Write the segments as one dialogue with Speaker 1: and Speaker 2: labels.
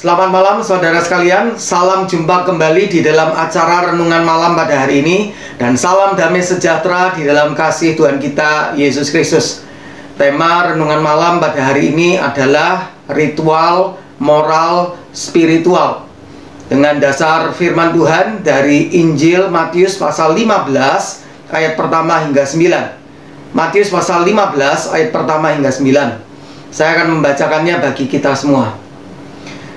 Speaker 1: Selamat malam saudara sekalian, salam jumpa kembali di dalam acara Renungan Malam pada hari ini. Dan salam damai sejahtera di dalam kasih Tuhan kita Yesus Kristus. Tema Renungan Malam pada hari ini adalah ritual, moral, spiritual. Dengan dasar firman Tuhan dari Injil Matius pasal 15 ayat pertama hingga 9. Matius pasal 15 ayat pertama hingga 9. Saya akan membacakannya bagi kita semua.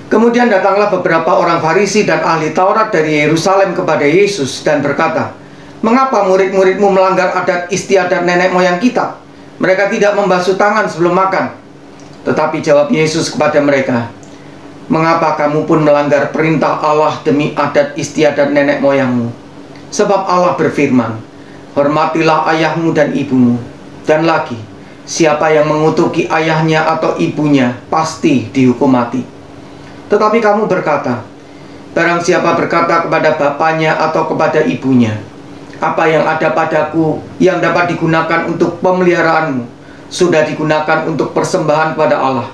Speaker 1: Kemudian datanglah beberapa orang Farisi dan ahli Taurat dari Yerusalem kepada Yesus dan berkata, "Mengapa murid-muridmu melanggar adat istiadat nenek moyang kita? Mereka tidak membasuh tangan sebelum makan." Tetapi jawab Yesus kepada mereka, "Mengapa kamu pun melanggar perintah Allah demi adat istiadat nenek moyangmu? Sebab Allah berfirman, hormatilah ayahmu dan ibumu. Dan lagi, siapa yang mengutuki ayahnya atau ibunya pasti dihukum mati. Tetapi kamu berkata, barang siapa berkata kepada bapaknya atau kepada ibunya, apa yang ada padaku yang dapat digunakan untuk pemeliharaanmu, sudah digunakan untuk persembahan kepada Allah.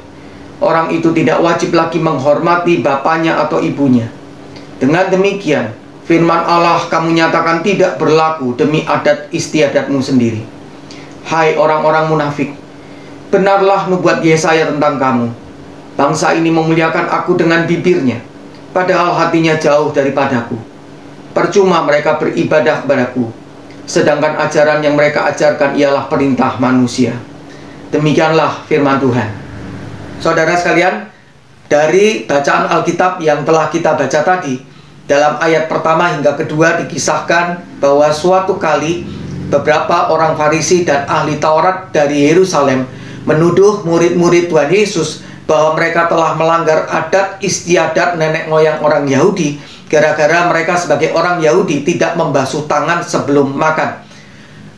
Speaker 1: Orang itu tidak wajib lagi menghormati bapaknya atau ibunya. Dengan demikian, firman Allah kamu nyatakan tidak berlaku demi adat istiadatmu sendiri. Hai orang-orang munafik, benarlah nubuat Yesaya tentang kamu. Bangsa ini memuliakan aku dengan bibirnya, padahal hatinya jauh daripadaku. Percuma mereka beribadah kepadaku, sedangkan ajaran yang mereka ajarkan ialah perintah manusia." Demikianlah firman Tuhan. Saudara sekalian, dari bacaan Alkitab yang telah kita baca tadi, dalam ayat pertama hingga kedua dikisahkan bahwa suatu kali beberapa orang Farisi dan ahli Taurat dari Yerusalem menuduh murid-murid Tuhan Yesus bahwa mereka telah melanggar adat istiadat nenek moyang orang Yahudi gara-gara mereka sebagai orang Yahudi tidak membasuh tangan sebelum makan.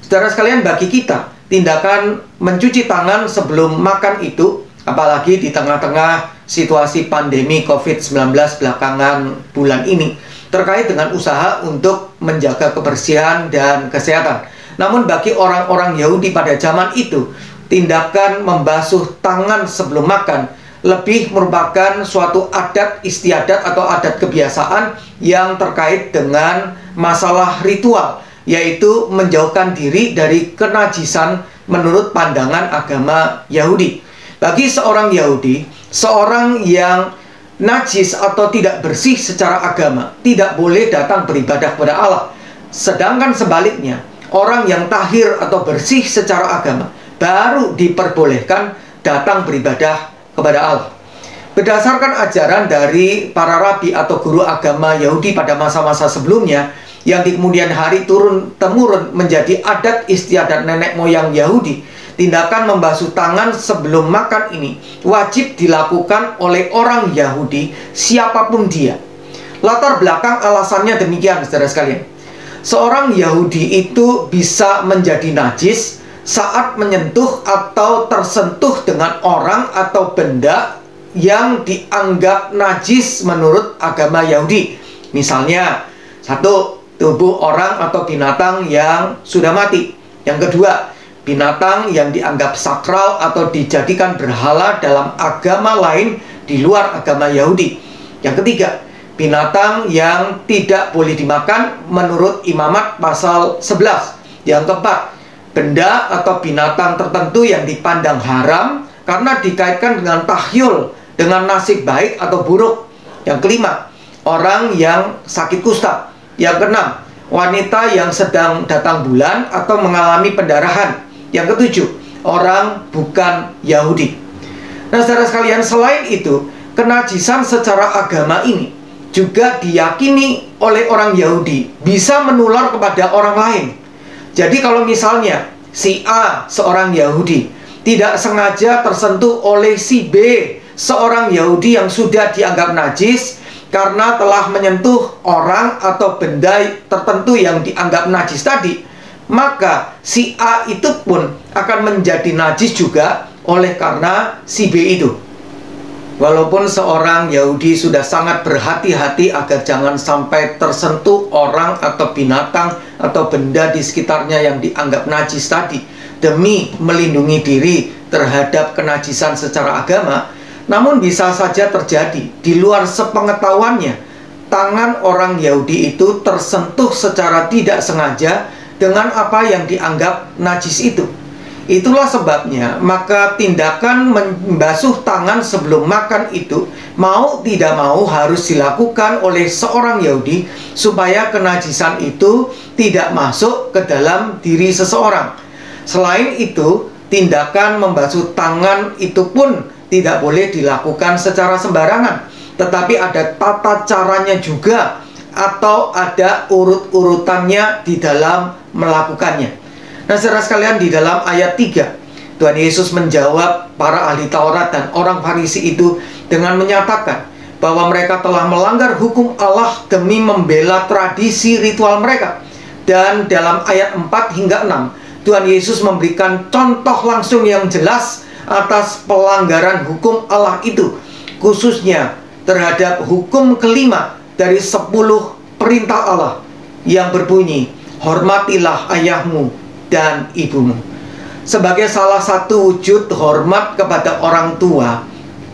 Speaker 1: Saudara sekalian, bagi kita, tindakan mencuci tangan sebelum makan itu, apalagi di tengah-tengah situasi pandemi COVID-19 belakangan bulan ini, terkait dengan usaha untuk menjaga kebersihan dan kesehatan. Namun bagi orang-orang Yahudi pada zaman itu, tindakan membasuh tangan sebelum makan lebih merupakan suatu adat istiadat atau adat kebiasaan yang terkait dengan masalah ritual, yaitu menjauhkan diri dari kenajisan menurut pandangan agama Yahudi. Bagi seorang Yahudi, seorang yang najis atau tidak bersih secara agama tidak boleh datang beribadah kepada Allah. Sedangkan sebaliknya, orang yang tahir atau bersih secara agama baru diperbolehkan datang beribadah kepada Allah. Berdasarkan ajaran dari para rabi atau guru agama Yahudi pada masa-masa sebelumnya, yang di kemudian hari turun-temurun menjadi adat istiadat nenek moyang Yahudi, tindakan membasuh tangan sebelum makan ini wajib dilakukan oleh orang Yahudi siapapun dia. Latar belakang alasannya demikian, saudara sekalian. Seorang Yahudi itu bisa menjadi najis saat menyentuh atau tersentuh dengan orang atau benda yang dianggap najis menurut agama Yahudi. Misalnya, satu, tubuh orang atau binatang yang sudah mati. Yang kedua, binatang yang dianggap sakral atau dijadikan berhala dalam agama lain di luar agama Yahudi. Yang ketiga, binatang yang tidak boleh dimakan menurut Imamat pasal 11. Yang keempat, benda atau binatang tertentu yang dipandang haram karena dikaitkan dengan tahyul, dengan nasib baik atau buruk. Yang kelima, orang yang sakit kusta. Yang keenam, wanita yang sedang datang bulan atau mengalami pendarahan. Yang ketujuh, orang bukan Yahudi. Nah, saudara sekalian, selain itu, kenajisan secara agama ini juga diyakini oleh orang Yahudi bisa menular kepada orang lain. Jadi kalau misalnya si A, seorang Yahudi, tidak sengaja tersentuh oleh si B, seorang Yahudi yang sudah dianggap najis karena telah menyentuh orang atau benda tertentu yang dianggap najis tadi, maka si A itu pun akan menjadi najis juga oleh karena si B itu. Walaupun seorang Yahudi sudah sangat berhati-hati agar jangan sampai tersentuh orang atau binatang atau benda di sekitarnya yang dianggap najis tadi, demi melindungi diri terhadap kenajisan secara agama, Namun bisa saja terjadi di luar sepengetahuannya, tangan orang Yahudi itu tersentuh secara tidak sengaja dengan apa yang dianggap najis itu. Itulah sebabnya maka tindakan membasuh tangan sebelum makan itu mau tidak mau harus dilakukan oleh seorang Yahudi supaya kenajisan itu tidak masuk ke dalam diri seseorang. Selain itu, tindakan membasuh tangan itu pun tidak boleh dilakukan secara sembarangan, tetapi ada tata caranya juga atau ada urut-urutannya di dalam melakukannya. Nah, saudara sekalian, di dalam ayat 3, Tuhan Yesus menjawab para ahli Taurat dan orang Farisi itu dengan menyatakan bahwa mereka telah melanggar hukum Allah demi membela tradisi ritual mereka. Dan dalam ayat 4 hingga 6, Tuhan Yesus memberikan contoh langsung yang jelas atas pelanggaran hukum Allah itu, khususnya terhadap hukum kelima dari 10 perintah Allah yang berbunyi, hormatilah ayahmu dan ibumu. Sebagai salah satu wujud hormat kepada orang tua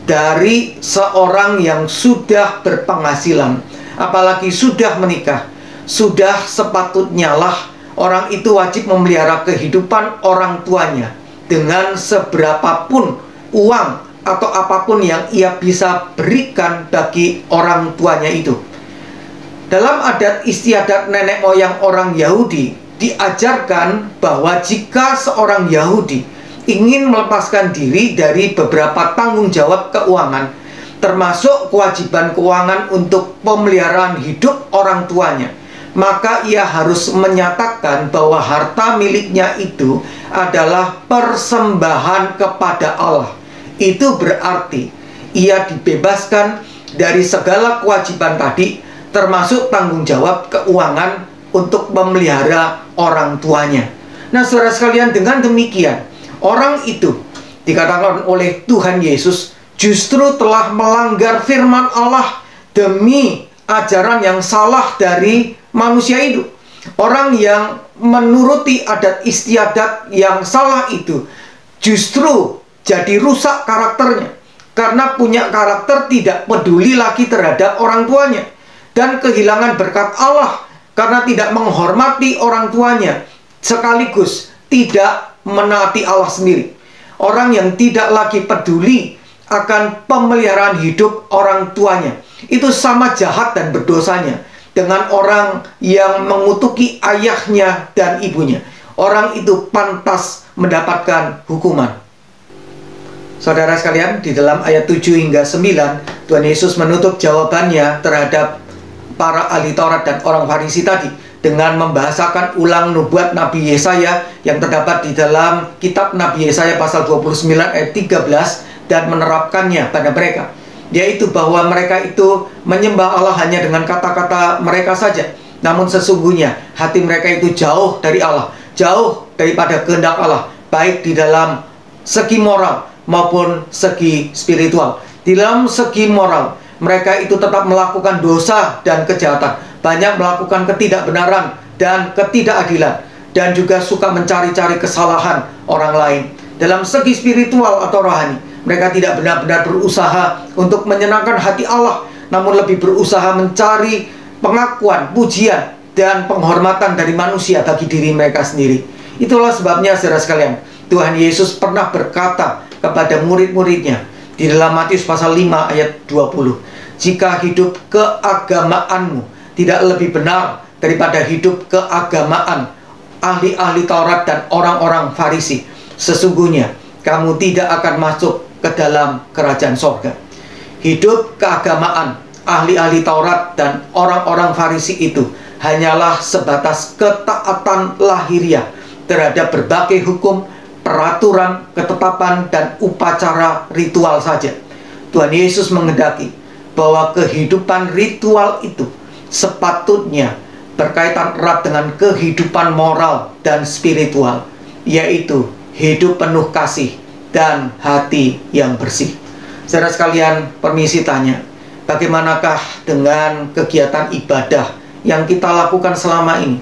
Speaker 1: dari seorang yang sudah berpenghasilan, apalagi sudah menikah, sudah sepatutnya lah orang itu wajib memelihara kehidupan orang tuanya dengan seberapapun uang atau apapun yang ia bisa berikan bagi orang tuanya itu. Dalam adat istiadat nenek moyang orang Yahudi, diajarkan bahwa jika seorang Yahudi ingin melepaskan diri dari beberapa tanggung jawab keuangan, termasuk kewajiban keuangan untuk pemeliharaan hidup orang tuanya, maka ia harus menyatakan bahwa harta miliknya itu adalah persembahan kepada Allah. Itu berarti ia dibebaskan dari segala kewajiban tadi, termasuk tanggung jawab keuangan untuk memelihara orang tuanya. Nah, saudara sekalian, dengan demikian orang itu dikatakan oleh Tuhan Yesus justru telah melanggar firman Allah demi ajaran yang salah dari manusia itu. Orang yang menuruti adat istiadat yang salah itu justru jadi rusak karakternya, karena punya karakter tidak peduli lagi terhadap orang tuanya, dan kehilangan berkat Allah karena tidak menghormati orang tuanya, sekaligus tidak menaati Allah sendiri. Orang yang tidak lagi peduli akan pemeliharaan hidup orang tuanya, itu sama jahat dan berdosanya dengan orang yang mengutuki ayahnya dan ibunya. Orang itu pantas mendapatkan hukuman. Saudara sekalian, di dalam ayat 7 hingga 9, Tuhan Yesus menutup jawabannya terhadap para ahli Taurat dan orang Farisi tadi dengan membahasakan ulang nubuat Nabi Yesaya yang terdapat di dalam kitab Nabi Yesaya pasal 29 ayat 13 dan menerapkannya pada mereka, yaitu bahwa mereka itu menyembah Allah hanya dengan kata-kata mereka saja, namun sesungguhnya hati mereka itu jauh dari Allah, jauh daripada kehendak Allah, baik di dalam segi moral maupun segi spiritual. Di dalam segi moral, mereka itu tetap melakukan dosa dan kejahatan, banyak melakukan ketidakbenaran dan ketidakadilan, dan juga suka mencari-cari kesalahan orang lain. Dalam segi spiritual atau rohani, mereka tidak benar-benar berusaha untuk menyenangkan hati Allah, namun lebih berusaha mencari pengakuan, pujian, dan penghormatan dari manusia bagi diri mereka sendiri. Itulah sebabnya, saudara sekalian, Tuhan Yesus pernah berkata kepada murid-muridnya di dalam Matius pasal 5 ayat 20, jika hidup keagamaanmu tidak lebih benar daripada hidup keagamaan ahli-ahli Taurat dan orang-orang Farisi, sesungguhnya kamu tidak akan masuk ke dalam kerajaan sorga. Hidup keagamaan ahli-ahli Taurat dan orang-orang Farisi itu hanyalah sebatas ketaatan lahiriah terhadap berbagai hukum, peraturan, ketetapan, dan upacara ritual saja. Tuhan Yesus menghendaki bahwa kehidupan ritual itu sepatutnya berkaitan erat dengan kehidupan moral dan spiritual, yaitu hidup penuh kasih dan hati yang bersih. Saudara sekalian, permisi tanya, bagaimanakah dengan kegiatan ibadah yang kita lakukan selama ini,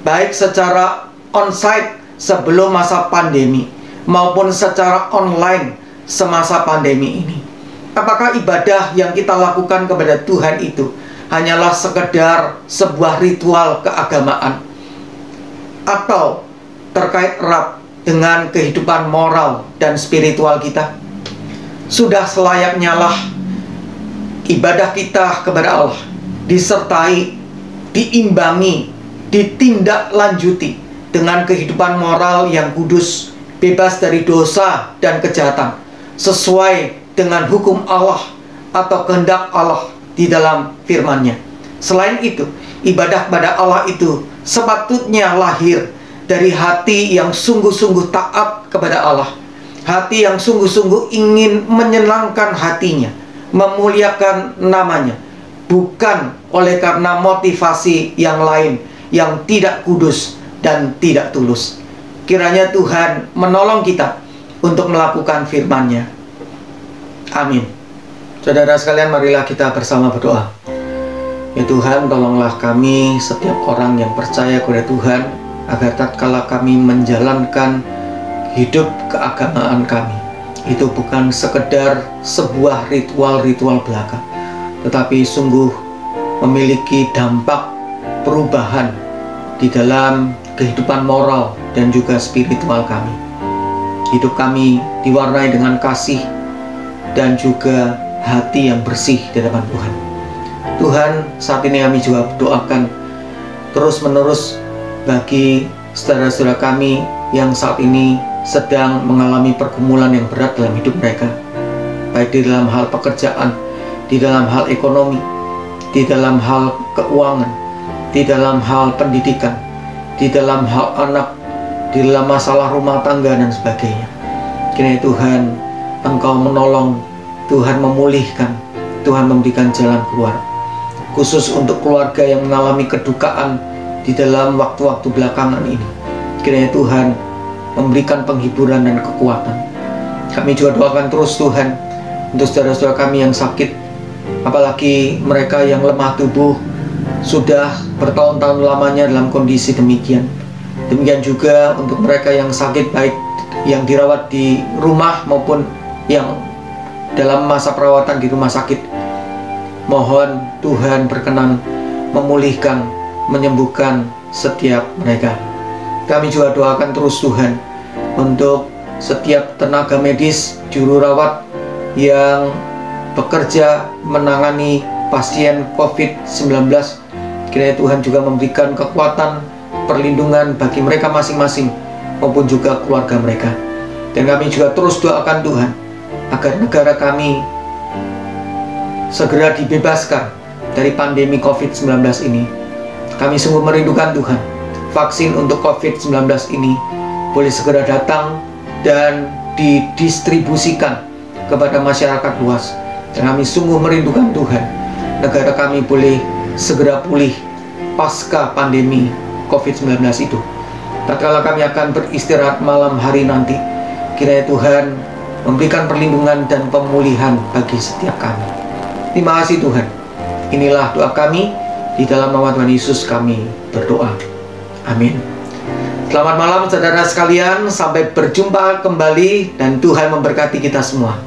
Speaker 1: baik secara onsite sebelum masa pandemi maupun secara online semasa pandemi ini? Apakah ibadah yang kita lakukan kepada Tuhan itu hanyalah sekedar sebuah ritual keagamaan, atau terkait erat dengan kehidupan moral dan spiritual kita? Sudah selayaknya lah ibadah kita kepada Allah disertai, diimbangi, ditindaklanjuti dengan kehidupan moral yang kudus, bebas dari dosa dan kejahatan, sesuai dengan hukum Allah atau kehendak Allah di dalam firman-Nya. Selain itu, ibadah kepada Allah itu sepatutnya lahir dari hati yang sungguh-sungguh taat kepada Allah, hati yang sungguh-sungguh ingin menyenangkan hatinya, memuliakan namanya, bukan oleh karena motivasi yang lain yang tidak kudus dan tidak tulus. Kiranya Tuhan menolong kita untuk melakukan firman-Nya. Amin. Saudara sekalian, marilah kita bersama berdoa. Ya Tuhan, tolonglah kami, setiap orang yang percaya kepada Tuhan, agar tatkala kami menjalankan hidup keagamaan kami, itu bukan sekedar sebuah ritual-ritual belaka, tetapi sungguh memiliki dampak perubahan di dalam kehidupan moral dan juga spiritual kami. Hidup kami diwarnai dengan kasih dan juga hati yang bersih di hadapan Tuhan. Tuhan, saat ini kami juga doakan terus-menerus bagi saudara-saudara kami yang saat ini sedang mengalami pergumulan yang berat dalam hidup mereka, baik di dalam hal pekerjaan, di dalam hal ekonomi, di dalam hal keuangan, di dalam hal pendidikan, di dalam hal anak, di dalam masalah rumah tangga dan sebagainya. Kiranya Tuhan, Engkau menolong, Tuhan memulihkan, Tuhan memberikan jalan keluar, khusus untuk keluarga yang mengalami kedukaan di dalam waktu-waktu belakangan ini. Kiranya Tuhan memberikan penghiburan dan kekuatan. Kami juga doakan terus Tuhan untuk saudara-saudara kami yang sakit, apalagi mereka yang lemah tubuh, sudah bertahun-tahun lamanya dalam kondisi demikian. Demikian juga untuk mereka yang sakit, baik yang dirawat di rumah maupun yang dalam masa perawatan di rumah sakit. Mohon Tuhan berkenan memulihkan, menyembuhkan setiap mereka. Kami juga doakan terus Tuhan untuk setiap tenaga medis, juru rawat yang bekerja menangani pasien COVID-19. Kiranya Tuhan juga memberikan kekuatan, perlindungan bagi mereka masing-masing maupun juga keluarga mereka. Dan kami juga terus doakan Tuhan agar negara kami segera dibebaskan dari pandemi COVID-19 ini. Kami sungguh merindukan Tuhan, vaksin untuk COVID-19 ini boleh segera datang dan didistribusikan kepada masyarakat luas. Dan kami sungguh merindukan Tuhan, negara kami boleh segera pulih pasca pandemi COVID-19 itu. Tatkala kami akan beristirahat malam hari nanti, kiranya Tuhan memberikan perlindungan dan pemulihan bagi setiap kami. Terima kasih Tuhan. Inilah doa kami, di dalam nama Tuhan Yesus kami berdoa. Amin. Selamat malam saudara sekalian, sampai berjumpa kembali dan Tuhan memberkati kita semua.